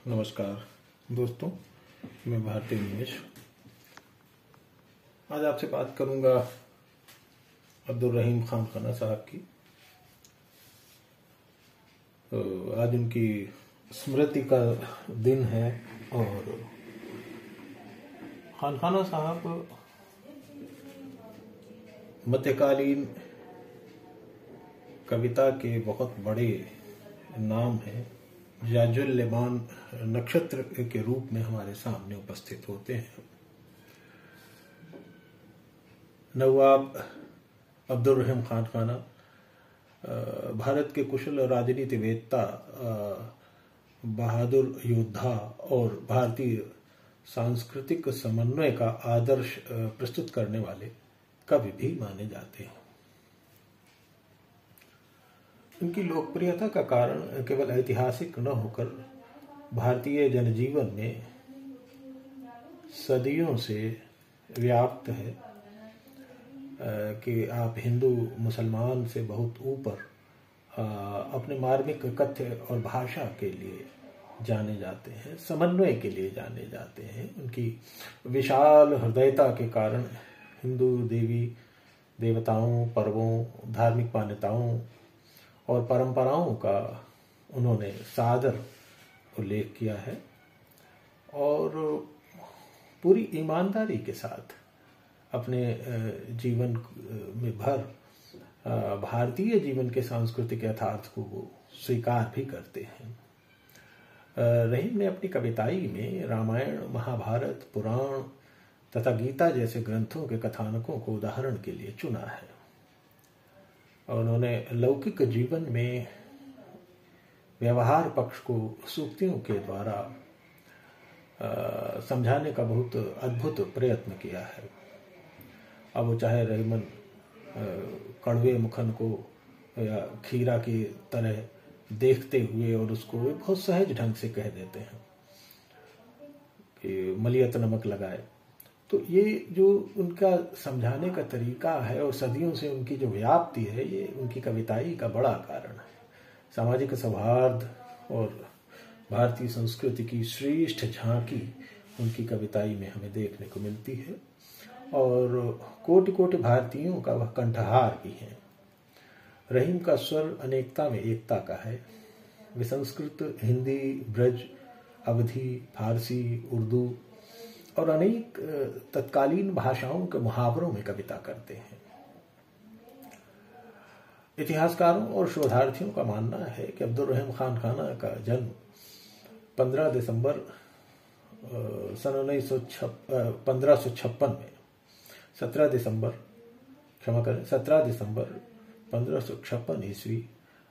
नमस्कार दोस्तों, मैं भारती निमेश। आज आपसे बात करूंगा अब्दुल रहीम खान खाना साहब की। आज उनकी स्मृति का दिन है और खान खाना साहब मध्यकालीन कविता के बहुत बड़े नाम हैं। याजुल लेमान नक्षत्र के रूप में हमारे सामने उपस्थित होते हैं। नवाब अब्दुल रहीम खान खाना भारत के कुशल राजनीतिवेत्ता, बहादुर योद्धा और भारतीय सांस्कृतिक समन्वय का आदर्श प्रस्तुत करने वाले कवि भी माने जाते हैं। उनकी लोकप्रियता का कारण केवल ऐतिहासिक न होकर भारतीय जनजीवन में सदियों से व्याप्त है कि आप हिंदू मुसलमान से बहुत ऊपर अपने मार्मिक कथ्य और भाषा के लिए जाने जाते हैं, समन्वय के लिए जाने जाते हैं। उनकी विशाल हृदयता के कारण हिंदू देवी देवताओं, पर्वों, धार्मिक मान्यताओं और परंपराओं का उन्होंने सादर उल्लेख किया है और पूरी ईमानदारी के साथ अपने जीवन में भर भारतीय जीवन के सांस्कृतिक यथार्थ को वो स्वीकार भी करते हैं। रहीम ने अपनी कविताई में रामायण, महाभारत, पुराण तथा गीता जैसे ग्रंथों के कथानकों को उदाहरण के लिए चुना है और उन्होंने लौकिक जीवन में व्यवहार पक्ष को सूक्तियों के द्वारा समझाने का बहुत अद्भुत प्रयत्न किया है। अब वो चाहे रहीमन कड़वे मुखन को या खीरा की तरह देखते हुए और उसको बहुत सहज ढंग से कह देते हैं कि मलियत नमक लगाए। तो ये जो उनका समझाने का तरीका है और सदियों से उनकी जो व्याप्ति है, ये उनकी कविताई का बड़ा कारण है। सामाजिक सौहार्द और भारतीय संस्कृति की श्रेष्ठ झांकी उनकी कविताई में हमें देखने को मिलती है और कोटि कोटि भारतीयों का वह कंठहार भी है। रहीम का स्वर अनेकता में एकता का है। वे संस्कृत, हिंदी, ब्रज, अवधी, फारसी, उर्दू और अनेक तत्कालीन भाषाओं के मुहावरों में कविता करते हैं। इतिहासकारों और शोधार्थियों का मानना है कि अब्दुल रहीम खान खाना का जन्म 15 दिसंबर सन 1556 में 17 दिसंबर 1556 ईस्वी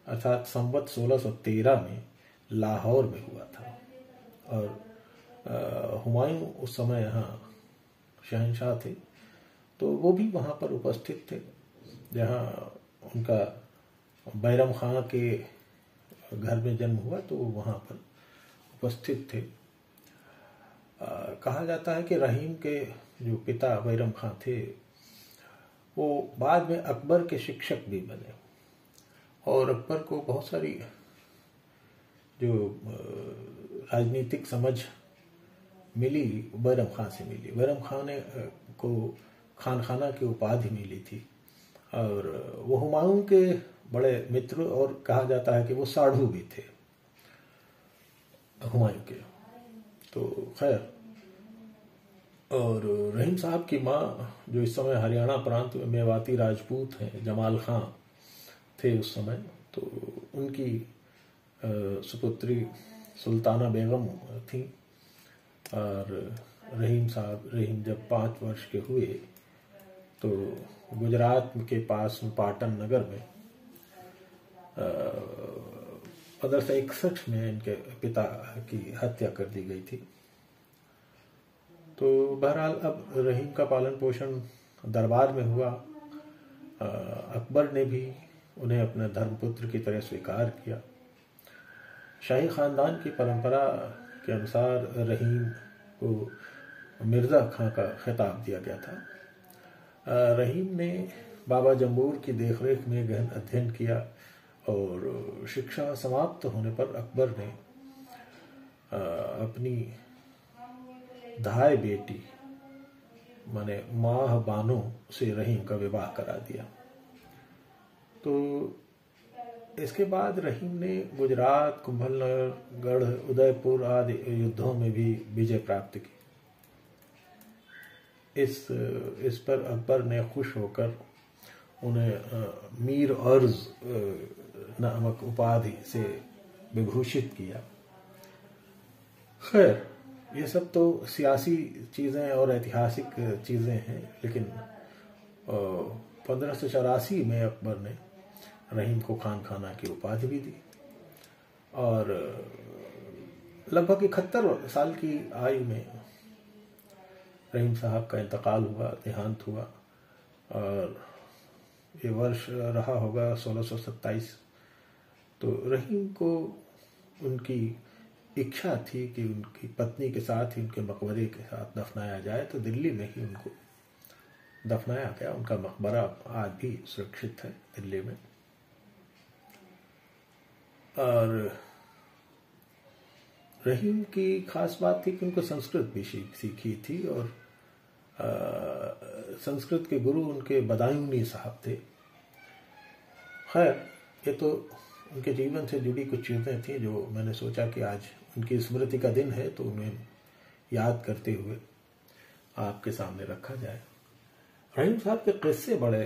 अर्थात संवत 1613 में लाहौर में हुआ था और हुमायूं उस समय यहाँ शहंशाह थे, तो वो भी वहाँ पर उपस्थित थे जहाँ उनका बैरम खां के घर में जन्म हुआ, तो वो वहाँ पर उपस्थित थे। कहा जाता है कि रहीम के जो पिता बैरम खां थे वो बाद में अकबर के शिक्षक भी बने और अकबर को बहुत सारी जो राजनीतिक समझ मिली बैरम खां से मिली। बैरम खां ने को खान खाना की उपाधि मिली थी और वो हुमायूं के बड़े मित्र और कहा जाता है कि वो साढ़ू भी थे हुमायूं के। तो खैर, और रहीम साहब की माँ जो इस समय हरियाणा प्रांत में मेवाती राजपूत हैं, जमाल खां थे उस समय, तो उनकी सुपुत्री सुल्ताना बेगम थी और रहीम जब 5 वर्ष के हुए तो गुजरात के पास पाटन नगर में 1561 में इनके पिता की हत्या कर दी गई थी। तो बहरहाल अब रहीम का पालन पोषण दरबार में हुआ। अकबर ने भी उन्हें अपने धर्मपुत्र की तरह स्वीकार किया। शाही खानदान की परंपरा के अनुसार रहीम को मिर्जा खां का खिताब दिया गया था। रहीम ने बाबा जम्बूर की देखरेख में गहन अध्ययन किया और शिक्षा समाप्त होने पर अकबर ने अपनी धाय बेटी माने माह बानो से रहीम का विवाह करा दिया। तो इसके बाद रहीम ने गुजरात, कुंभलगढ़, उदयपुर आदि युद्धों में भी विजय प्राप्त की। इस पर अकबर ने खुश होकर उन्हें मीर अर्ज नामक उपाधि से विभूषित किया। खैर, ये सब तो सियासी चीज़ें और ऐतिहासिक चीज़ें हैं, लेकिन 1584 में अकबर ने रहीम को खान खाना की उपाधि भी दी और लगभग 71 साल की आयु में रहीम साहब का इंतकाल हुआ, देहांत हुआ। और ये वर्ष रहा होगा 1627। तो रहीम को उनकी इच्छा थी कि उनकी पत्नी के साथ ही उनके मकबरे के साथ दफनाया जाए, तो दिल्ली में ही उनको दफनाया गया। उनका मकबरा आज भी सुरक्षित है दिल्ली में। और रहीम की खास बात थी कि उनको संस्कृत भी सीखी थी और संस्कृत के गुरु उनके बदायूनी साहब थे। खैर, ये तो उनके जीवन से जुड़ी कुछ चीज़ें थी जो मैंने सोचा कि आज उनकी स्मृति का दिन है तो उन्हें याद करते हुए आपके सामने रखा जाए। रहीम साहब के किस्से बड़े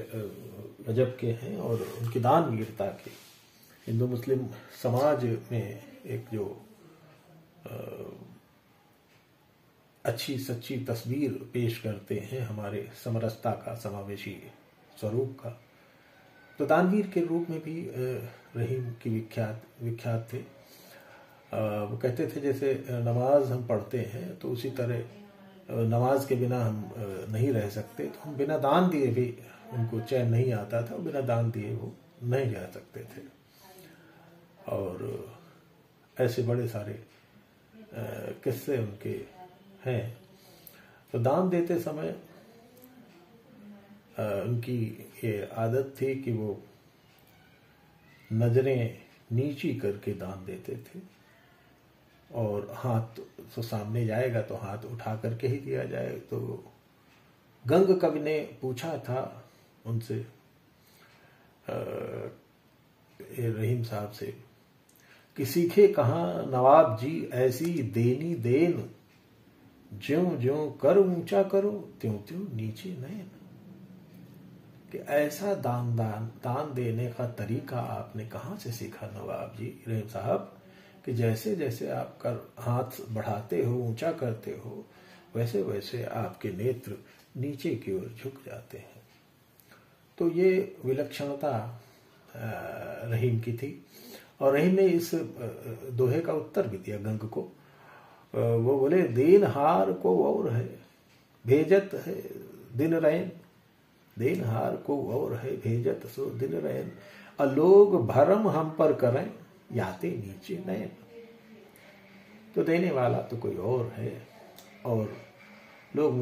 गजब के हैं और उनकी दानवीरता के हिंदू मुस्लिम समाज में एक जो अच्छी सच्ची तस्वीर पेश करते हैं हमारे समरसता का, समावेशी स्वरूप का। तो दानवीर के रूप में भी रहीम की विख्यात थे। वो कहते थे जैसे नमाज हम पढ़ते हैं तो उसी तरह नमाज के बिना हम नहीं रह सकते, तो हम बिना दान दिए भी उनको चैन नहीं आता था, बिना दान दिए वो नहीं रह सकते थे। और ऐसे बड़े सारे किस्से उनके हैं। तो दान देते समय उनकी ये आदत थी कि वो नजरें नीची करके दान देते थे और हाथ तो सामने जाएगा तो हाथ उठा करके ही दिया जाए। तो गंग कवि ने पूछा था उनसे, रहीम साहब से, कि सीखे कहाँ नवाब जी ऐसी देनी देन, ज्यों ज्यों कर ऊंचा करो त्यों त्यों नीचे नयन। कि ऐसा दान देने का तरीका आपने कहाँ से सीखा नवाब जी, रहीम साहब, कि जैसे जैसे आप कर हाथ बढ़ाते हो, ऊंचा करते हो, वैसे वैसे आपके नेत्र नीचे की ओर झुक जाते हैं। तो ये विलक्षणता रहीम की थी। और रहीम ने इस दोहे का उत्तर भी दिया गंग को। वो बोले, देन हार को और है भेजत है दिन रैन, देन हार को और है भेजत सो दिन रैन, अलोग भरम हम पर करें याते नीचे नयन। तो देने वाला तो कोई और है और लोग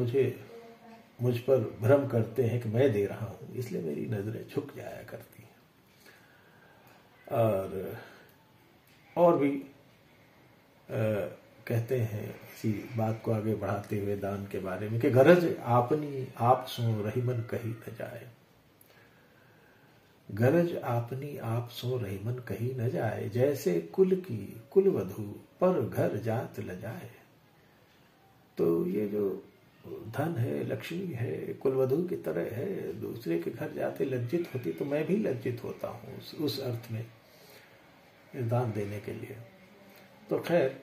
मुझ पर भ्रम करते हैं कि मैं दे रहा हूं, इसलिए मेरी नजरें झुक जाया करती हैं। और भी कहते हैं इसी बात को आगे बढ़ाते हुए दान के बारे में कि गरज आपनी आप सो रहीमन कही न जाए, गरज आपनी आप सो रहीमन कही न जाए, जैसे कुल की कुलवधू पर घर जात ल जाए। तो ये जो धन है, लक्ष्मी है, कुलवधू की तरह है, दूसरे के घर जाते लज्जित होती तो मैं भी लज्जित होता हूँ उस अर्थ में दान देने के लिए। तो खैर,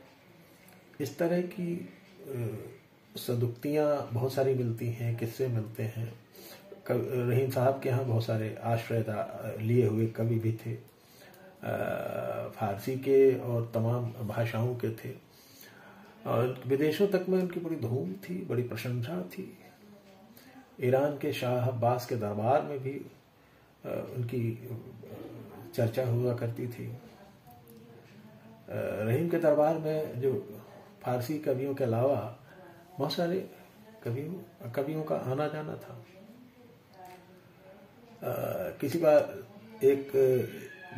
इस तरह की सदुक्तियाँ बहुत सारी मिलती हैं, किस्से मिलते हैं। रहीम साहब के यहाँ बहुत सारे आश्रय लिए हुए कवि भी थे, फारसी के और तमाम भाषाओं के थे। और विदेशों तक में उनकी बड़ी धूम थी, बड़ी प्रशंसा थी। ईरान के शाह अब्बास के दरबार में भी उनकी चर्चा हुआ करती थी। रहीम के दरबार में जो फारसी कवियों के अलावा बहुत सारे कवियों का आना जाना था। किसी बार एक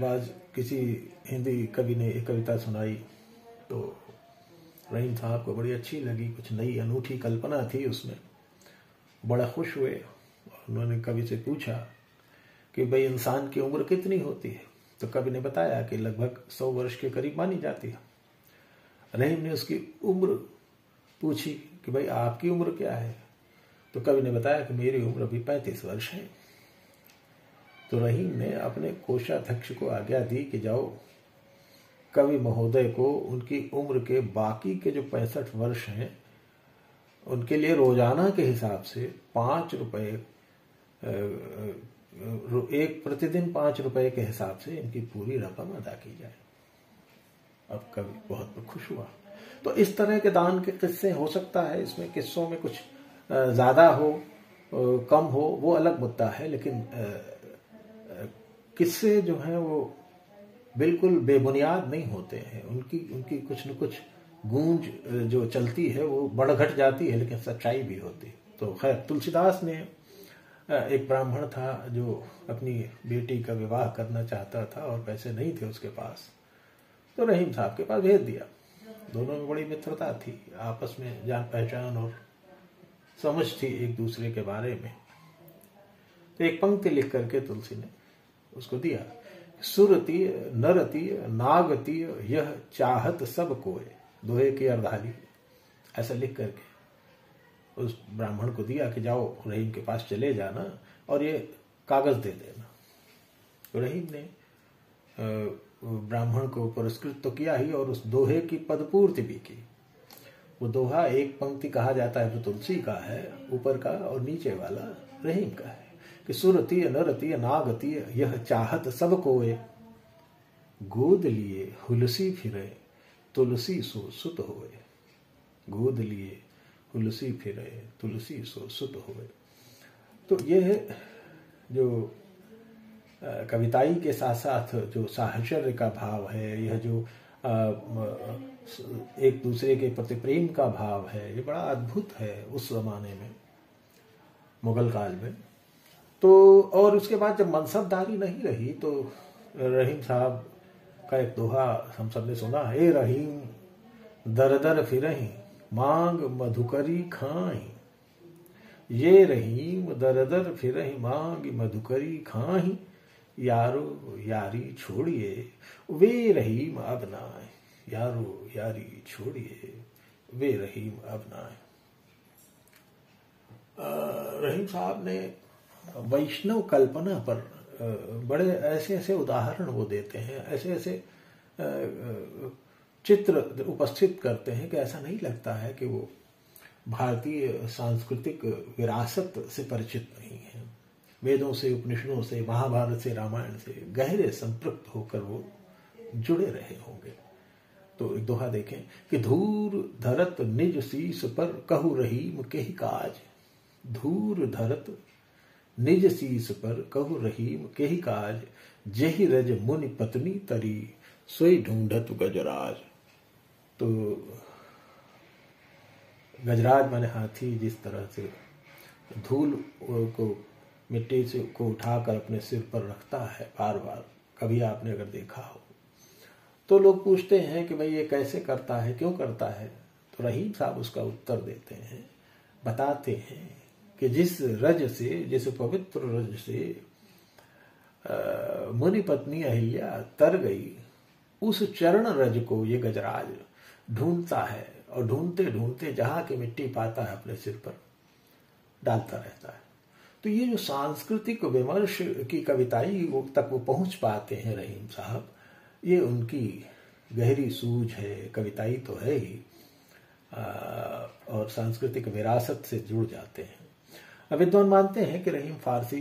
बार किसी हिंदी कवि ने एक कविता सुनाई तो रहीम साहब को बड़ी अच्छी लगी, कुछ नई अनूठी कल्पना थी उसमें, बड़ा खुश हुए। उन्होंने कवि से पूछा कि भाई इंसान की उम्र कितनी होती है? तो कवि ने बताया कि लगभग 100 वर्ष के करीब मानी जाती है। रहीम ने उसकी उम्र पूछी कि भाई आपकी उम्र क्या है? तो कवि ने बताया कि मेरी उम्र अभी 35 वर्ष है। तो रहीम ने अपने कोषाध्यक्ष को आज्ञा दी कि जाओ कवि महोदय को उनकी उम्र के बाकी के जो 65 वर्ष हैं उनके लिए रोजाना के हिसाब से 5 रुपए, एक प्रतिदिन 5 रुपए के हिसाब से इनकी पूरी रकम अदा की जाए। अब कवि बहुत खुश हुआ। तो इस तरह के दान के किस्से हो सकता है, इसमें किस्सों में कुछ ज्यादा हो कम हो वो अलग मुद्दा है, लेकिन किस्से जो हैं वो बिल्कुल बेबुनियाद नहीं होते हैं। उनकी कुछ न कुछ गूंज जो चलती है वो बढ़ घट जाती है, लेकिन सच्चाई भी होती है। तो खैर, तुलसीदास ने, एक ब्राह्मण था जो अपनी बेटी का विवाह करना चाहता था और पैसे नहीं थे उसके पास, तो रहीम साहब के पास भेज दिया। दोनों में बड़ी मित्रता थी, आपस में जान पहचान और समझ थी एक दूसरे के बारे में। तो एक पंक्ति लिख करके तुलसी ने उसको दिया, सुरती नरती नागती यह चाहत सब कोय, दोहे की अर्धाली, ऐसा लिख करके उस ब्राह्मण को दिया कि जाओ रहीम के पास चले जाना और ये कागज दे देना। तो रहीम ने ब्राह्मण को पुरस्कृत तो किया ही और उस दोहे की पदपूर्ति भी की। वो दोहा एक पंक्ति कहा जाता है तो तुलसी का है ऊपर का, और नीचे वाला रहीम का है कि सुरतीय नरतीय नागतीय यह चाहत सब कोय, गोद लिए हुलसी फिरे तुलसी सो सुत होए। गोद लिए हुलसी फिरे तुलसी सो सुत होए। तो यह जो कविताई के साथ साथ जो साहचर्य का भाव है, यह जो एक दूसरे के प्रति प्रेम का भाव है, ये बड़ा अद्भुत है उस जमाने में, मुगल काल में। तो और उसके बाद जब मनसबदारी नहीं रही तो रहीम साहब का एक दोहा हम सब ने सुना, हे रहीम दर दर फिरही मांग मधुकरी खाई, ये रहीम दर दर फिरही मांग मधुकरी खाई, यारो यारी छोड़िए वे रहीम अब नाय, यारो यारी छोड़िए वे रहीम अब नाय। रहीम साहब ने वैष्णव कल्पना पर बड़े ऐसे ऐसे उदाहरण वो देते हैं, ऐसे ऐसे चित्र उपस्थित करते हैं कि ऐसा नहीं लगता है कि वो भारतीय सांस्कृतिक विरासत से परिचित नहीं है। वेदों से, उपनिषदों से, महाभारत से, रामायण से गहरे संपृक्त होकर वो जुड़े रहे होंगे। तो एक दोहा देखें कि धूर धरत निज शीस पर कहु रहीम केहि काज, धूर धरत निज शीस पर कहु रहीम केहि काज, जेहि रज मुनि पत्नी तरी सोई ढूंढत गजराज। तो गजराज माने हाथी जिस तरह से धूल को मिट्टी से को उठाकर अपने सिर पर रखता है बार बार, कभी आपने अगर देखा हो तो लोग पूछते हैं कि भाई ये कैसे करता है, क्यों करता है? तो रहीम साहब उसका उत्तर देते हैं, बताते हैं कि जिस रज से, जिस पवित्र रज से मुनि पत्नी अहिल्या तर गई, उस चरण रज को ये गजराज ढूंढता है और ढूंढते ढूंढते जहां की मिट्टी पाता है अपने सिर पर डालता रहता है। तो ये जो सांस्कृतिक विमर्श की कविताई तक वो पहुंच पाते हैं रहीम साहब, ये उनकी गहरी सूझ है। कविताई तो है ही और सांस्कृतिक विरासत से जुड़ जाते हैं। विद्वान मानते हैं कि रहीम फारसी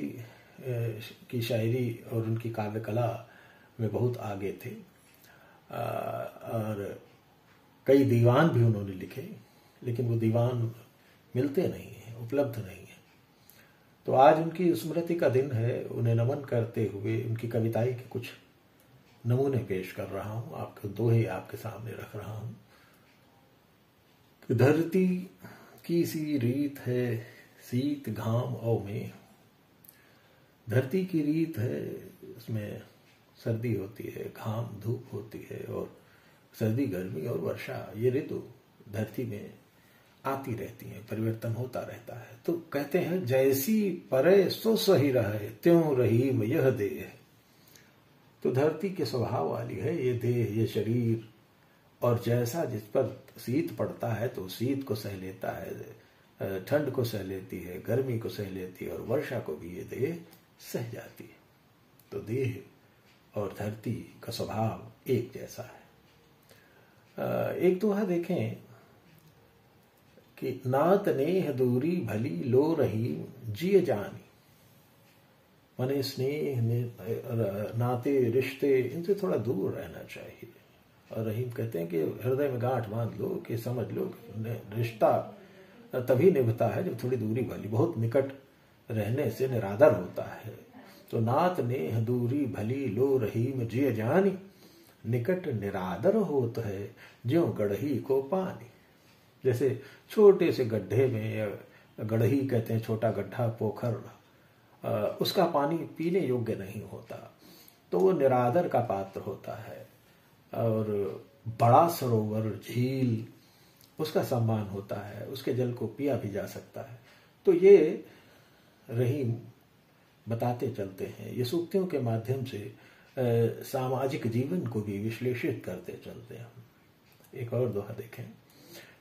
की शायरी और उनकी काव्य कला में बहुत आगे थे और कई दीवान भी उन्होंने लिखे, लेकिन वो दीवान मिलते नहीं हैं, उपलब्ध नहीं है। तो आज उनकी स्मृति का दिन है, उन्हें नमन करते हुए उनकी कविताई के कुछ नमूने पेश कर रहा हूं, आपके दोहे आपके सामने रख रहा हूं। धरती की सी रीत है शीत घाम और में, धरती की रीत है, उसमें सर्दी होती है, घाम धूप होती है, और सर्दी गर्मी और वर्षा ये ऋतु धरती में आती रहती हैं, परिवर्तन होता रहता है। तो कहते हैं जैसी परे सो सही रहे त्यों रहीम यह देह। तो धरती के स्वभाव वाली है ये देह, ये शरीर, और जैसा जिस पर शीत पड़ता है तो शीत को सह लेता है, ठंड को सह लेती है, गर्मी को सह लेती है, और वर्षा को भी ये देह सह जाती है। तो देह और धरती का स्वभाव एक जैसा है। एक दोहा देखें कि नात नेह दूरी भली लो रही जिय जानी। माने स्नेह नाते रिश्ते इनसे थोड़ा दूर रहना चाहिए। और रहीम कहते हैं कि हृदय में गांठ बांध लो, कि समझ लो कि रिश्ता तभी निभता है जब थोड़ी दूरी वाली, बहुत निकट रहने से निरादर होता है। तो नात नेह दूरी भली लो रहीम जिय जानी, निकट निरादर होत है ज्यों गढ़ही को पानी। जैसे छोटे से गड्ढे में, या गढ़ही कहते हैं छोटा गड्ढा, पोखर, उसका पानी पीने योग्य नहीं होता, तो वो निरादर का पात्र होता है। और बड़ा सरोवर, झील, उसका सम्मान होता है, उसके जल को पिया भी जा सकता है। तो ये रहीम बताते चलते हैं, ये सूक्तियों के माध्यम से सामाजिक जीवन को भी विश्लेषित करते चलते हैं। एक और दोहा देखें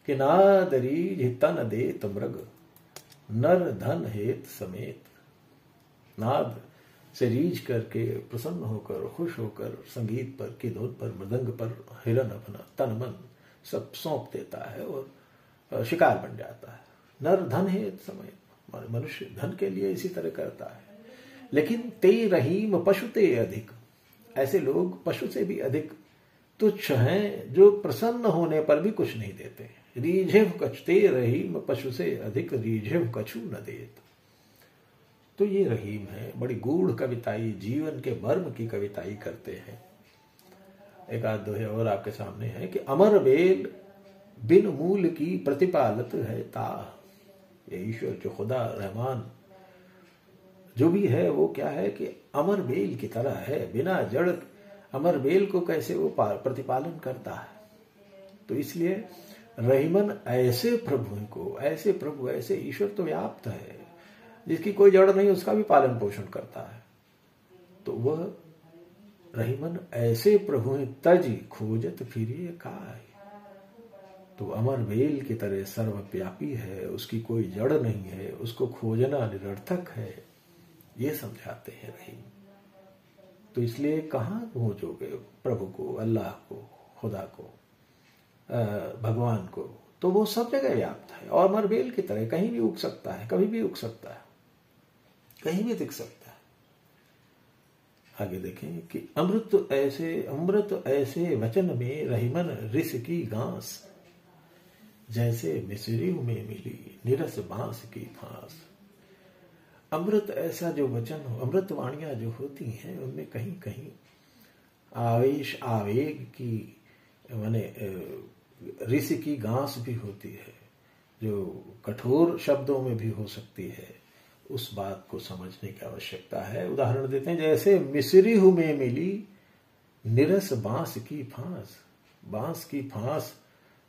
कि नादरी तन देत मृग नर धन हेत समेत। नाद से रीझ करके, प्रसन्न होकर, खुश होकर संगीत पर, की धुन पर, मृदंग पर हिरन अपना तन मन सब सौंप देता है और शिकार बन जाता है। नर धन हेत समेत, मनुष्य धन के लिए इसी तरह करता है। लेकिन ते रहीम पशु ते अधिक, ऐसे लोग पशु से भी अधिक तुच्छ हैं जो प्रसन्न होने पर भी कुछ नहीं देते। रीझिव कछते रहीम पशु से अधिक रीझिव कछु न देत। तो ये रहीम है, बड़ी गूढ़ कविताई, जीवन के मर्म की कविताई करते हैं। एक आध दोहे और आपके सामने है कि अमर बेल बिन मूल की प्रतिपालत है ता। ये ईश्वर जो खुदा रहमान जो भी है वो क्या है कि अमर बेल की तरह है, बिना जड़ अमर बेल को कैसे वो प्रतिपालन करता है। तो इसलिए रहीमन ऐसे प्रभु को, ऐसे प्रभु, ऐसे ईश्वर तो व्याप्त है जिसकी कोई जड़ नहीं, उसका भी पालन पोषण करता है। तो वह रहीमन ऐसे प्रभु तज खोजत फिरिए काय। तो अमर बेल की तरह सर्वव्यापी है, उसकी कोई जड़ नहीं है, उसको खोजना निरर्थक है, ये समझाते हैं रहीम। तो इसलिए कहाँ पहुंचोगे प्रभु को, अल्लाह को, खुदा को, भगवान को, तो वो सब जगह व्याप्त है। और अमर बेल की तरह कहीं भी उग सकता है, कभी भी उग सकता है, कहीं भी दिख सकता है। आगे देखें कि अमृत ऐसे वचन में रहीमन रिस की घास, जैसे मिसरी में मिली निरस बांस की फांस। अमृत ऐसा जो वचन हो, अमृत वाणियां जो होती हैं उनमें कहीं कहीं आवेश, आवेग की, माने रिस की घास भी होती है, जो कठोर शब्दों में भी हो सकती है। उस बात को समझने की आवश्यकता है। उदाहरण देते हैं, जैसे मिसरी में मिली निरस बांस की फांस। बांस की फांस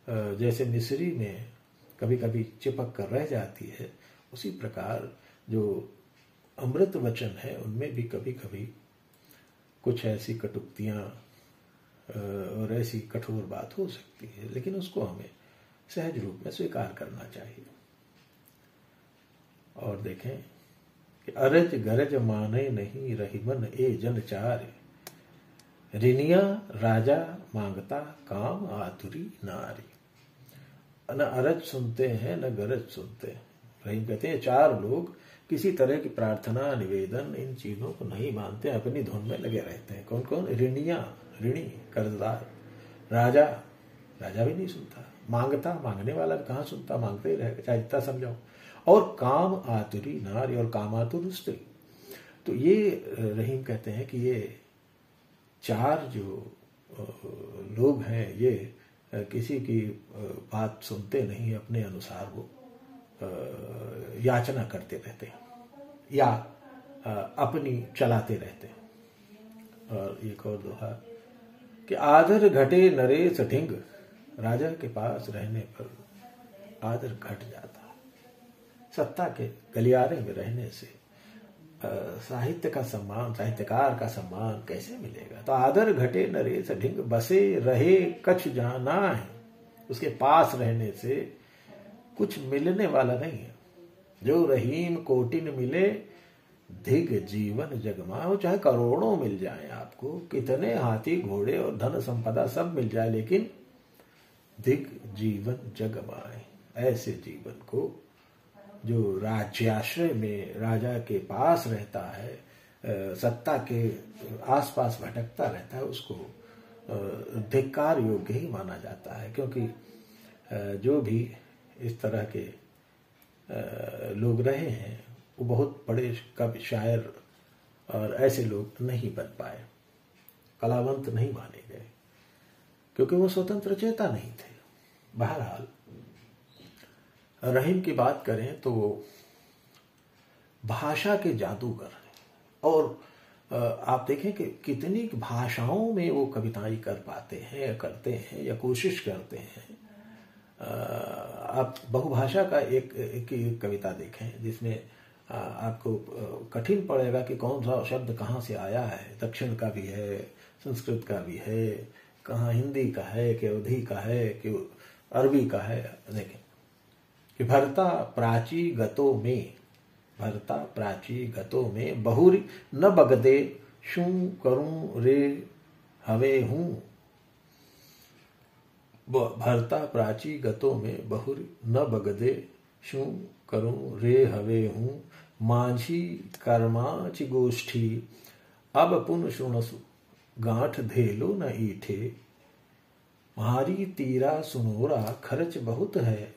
जैसे मिसरी में कभी कभी चिपक कर रह जाती है, उसी प्रकार जो अमृत वचन है उनमें भी कभी कभी कुछ ऐसी कटुक्तियां और ऐसी कठोर बात हो सकती है, लेकिन उसको हमें सहज रूप में स्वीकार करना चाहिए। और देखें कि अरज गरज माने नहीं रहीमन ए जन चार। रिनिया राजा मांगता काम आतुरी नारी। न अरज सुनते हैं न गरज सुनते हैं। रहीम कहते हैं चार लोग किसी तरह की प्रार्थना, निवेदन, इन चीजों को नहीं मानते, अपनी धुन में लगे रहते हैं। कौन कौन? ऋणिया, ऋणी, कर्जदार। राजा, राजा भी नहीं सुनता। मांगता, मांगने वाला कहाँ सुनता, मांगते ही रहेगा चाहे जितना समझाओ। और काम आतुरी नारी, और काम आतुर स्त्री। तो ये रहीम कहते हैं कि ये चार जो लोग हैं ये किसी की बात सुनते नहीं, अपने अनुसार वो याचना करते रहते हैं या अपनी चलाते रहते हैं। और एक और दोहा कि आदर घटे नरेश ढिंग राजा के पास रहने पर आदर घट जाता है। सत्ता के गलियारे में रहने से साहित्य का सम्मान, साहित्यकार का सम्मान कैसे मिलेगा? तो आदर घटे नरेश ढिंग, बसे रहे कछ जाना है। उसके पास रहने से कुछ मिलने वाला नहीं है। जो रहीम कोटिन मिले धिग जीवन जगमाओ, चाहे करोड़ों मिल जाए आपको, कितने हाथी घोड़े और धन संपदा सब मिल जाए, लेकिन धिग जीवन जगमाए, ऐसे जीवन को जो राज्याश्रय में राजा के पास रहता है, सत्ता के आसपास भटकता रहता है, उसको धिक्कार योग्य ही माना जाता है। क्योंकि जो भी इस तरह के लोग रहे हैं वो बहुत बड़े कवि, शायर और ऐसे लोग नहीं बन पाए, कलावंत नहीं माने गए, क्योंकि वो स्वतंत्र चेता नहीं थे। बहरहाल रहीम की बात करें तो वो भाषा के जादूगर हैं, और आप देखें कि कितनी भाषाओं में वो कविताएं कर पाते हैं या करते हैं या कोशिश करते हैं। आप बहुभाषा का एक कविता देखें जिसमें आपको कठिन पड़ेगा कि कौन सा शब्द कहाँ से आया है। दक्षिण का भी है, संस्कृत का भी है, कहाँ हिंदी का है कि अवधी का है कि अरबी का है। देखें कि भरता प्राची गतो में, भरता प्राची गतो में बहुरी न बगदे शू करूं रे हवे हूं। भरता प्राची गतो में बहुरी न बगदे शू करूं रे हवे हूं। मांझी कर्माची गोष्ठी अब पुन सुनसु गांठ धेलो न ईठे। मारी तीरा सुनोरा खर्च बहुत है,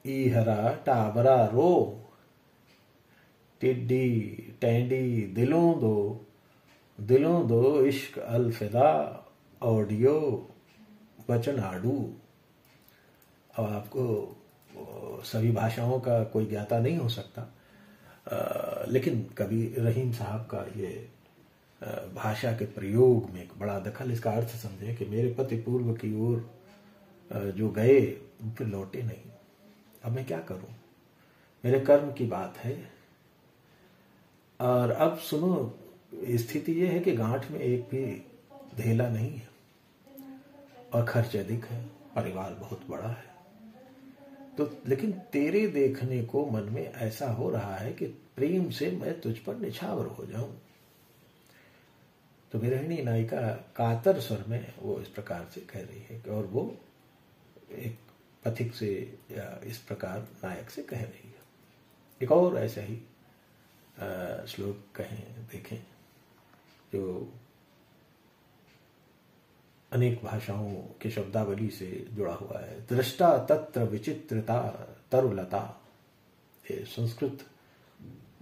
ईहरा टाबरा रो। टिड्डी टैंडी दिलों दो इश्क अलफिदा ऑडियो बचनाडू। अब आपको सभी भाषाओं का कोई ज्ञाता नहीं हो सकता, लेकिन कवि रहीम साहब का ये भाषा के प्रयोग में एक बड़ा दखल। इसका अर्थ समझे कि मेरे पति पूर्व की ओर जो गए फिर लौटे नहीं, अब मैं क्या करूं, मेरे कर्म की बात है। और अब सुनो, स्थिति यह है कि गांठ में एक भी धेला नहीं है और खर्च अधिक है, परिवार बहुत बड़ा है। तो लेकिन तेरे देखने को मन में ऐसा हो रहा है कि प्रेम से मैं तुझ पर निछावर हो जाऊं। तो विरहिणी नायिका कातर स्वर में वो इस प्रकार से कह रही है, और वो एक पथिक से या इस प्रकार नायक से कह रही है। एक और ऐसा ही श्लोक कहें, देखें, जो अनेक भाषाओं के शब्दावली से जुड़ा हुआ है। दृष्टा तत्र विचित्रता तरुलता, ये संस्कृत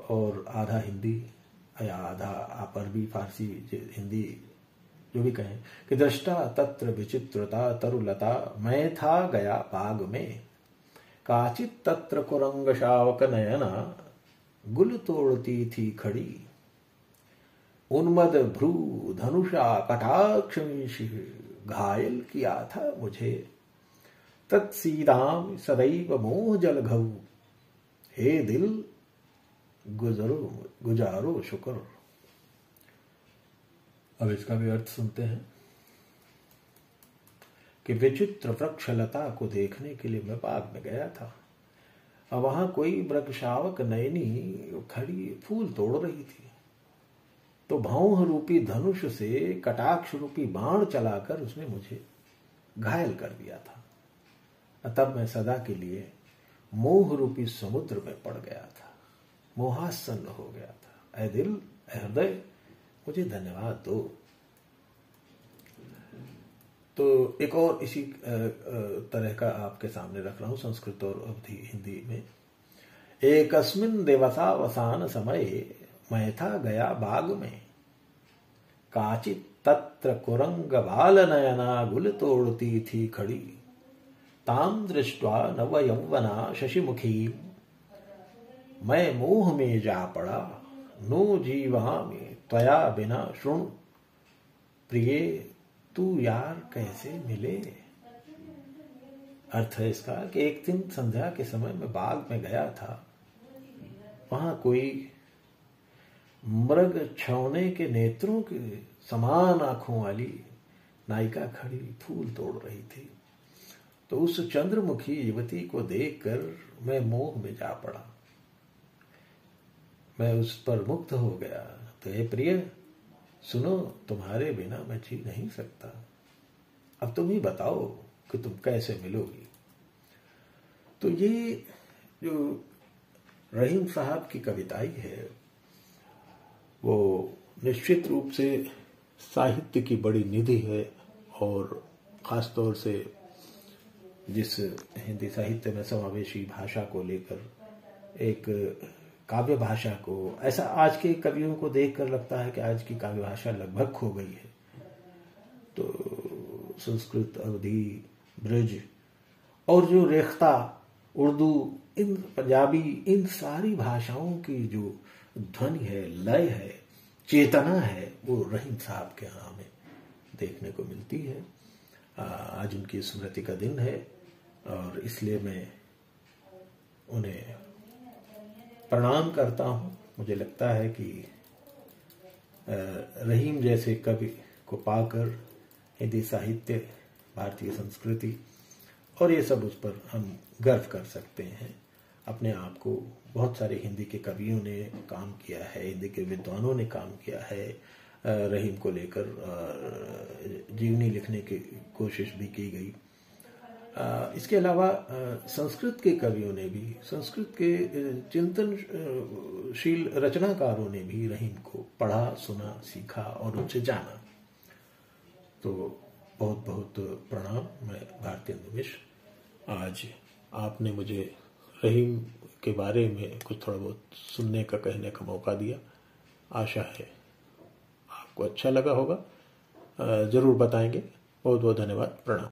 और आधा हिंदी या आधा आप अरबी फारसी हिंदी जो भी कहें, कि दृष्टा तत्र विचित्रता तरुलता। मैं था गया बाग में, काचित तत्र कुरंग शावक नयना, गुल तोड़ती थी खड़ी। उन्मद भ्रू धनुषा कटाक्ष घायल किया था मुझे। तत्सीदाम सदैव मोह जल घऊ, हे दिल गुजारो शुक्र। अब इसका भी अर्थ सुनते हैं कि विचित्र वृक्षलता को देखने के लिए मैं बाग में गया था, और वहां कोई वृक्षावक नयनी खड़ी फूल तोड़ रही थी। तो भौह रूपी धनुष से कटाक्ष रूपी बाण चलाकर उसने मुझे घायल कर दिया था। तब मैं सदा के लिए मोह रूपी समुद्र में पड़ गया था, मोहासन्न हो गया था। ऐ दिल, ऐ हृदय, मुझे धन्यवाद दो। तो एक और इसी तरह का आपके सामने रख रहा हूं, संस्कृत और अवधी हिंदी में। एकस्मिन देवसावसान समय, मैं था गया बाग में, काचित तत्र कुरंग बाल नयना, गुल तोड़ती थी खड़ी। ताम दृष्ट्वा नव यौवना शशिमुखी, मैं मोह में जा पड़ा। नो जीवामि त्वया बिना शृणु, प्रिये तू यार कैसे मिले। अर्थ है इसका कि एक दिन संध्या के समय मैं बाग में गया था, वहां कोई मृग छौने के नेत्रों के समान आंखों वाली नायिका खड़ी फूल तोड़ रही थी। तो उस चंद्रमुखी युवती को देखकर मैं मोह में जा पड़ा, मैं उस पर मुग्ध हो गया। तो हे प्रिय, सुनो, तुम्हारे बिना मैं जी नहीं सकता, अब तुम ही बताओ कि तुम कैसे मिलोगी। तो ये जो रहीम साहब की कविताई है वो निश्चित रूप से साहित्य की बड़ी निधि है, और ख़ासतौर से जिस हिंदी साहित्य में समावेशी भाषा को लेकर, एक काव्य भाषा को, ऐसा आज के कवियों को देखकर लगता है कि आज की काव्य भाषा लगभग खो गई है। तो संस्कृत, अवधी, ब्रज और जो रेख्ता, उर्दू, इन पंजाबी, इन सारी भाषाओं की जो ध्वनि है, लय है, चेतना है, वो रहीम साहब के यहाँ हमें देखने को मिलती है। आज उनकी स्मृति का दिन है और इसलिए मैं उन्हें प्रणाम करता हूँ। मुझे लगता है कि रहीम जैसे कवि को पाकर हिंदी साहित्य, भारतीय संस्कृति और ये सब, उस पर हम गर्व कर सकते हैं। अपने आप को बहुत सारे हिंदी के कवियों ने काम किया है, हिंदी के विद्वानों ने काम किया है, रहीम को लेकर जीवनी लिखने की कोशिश भी की गई। इसके अलावा संस्कृत के कवियों ने भी, संस्कृत के चिंतनशील रचनाकारों ने भी रहीम को पढ़ा, सुना, सीखा और उनसे जाना। तो बहुत बहुत प्रणाम। मैं भारतेंदु मिश्र। आज आपने मुझे रहीम के बारे में कुछ थोड़ा बहुत सुनने का, कहने का मौका दिया। आशा है आपको अच्छा लगा होगा, जरूर बताएंगे। बहुत बहुत धन्यवाद, प्रणाम।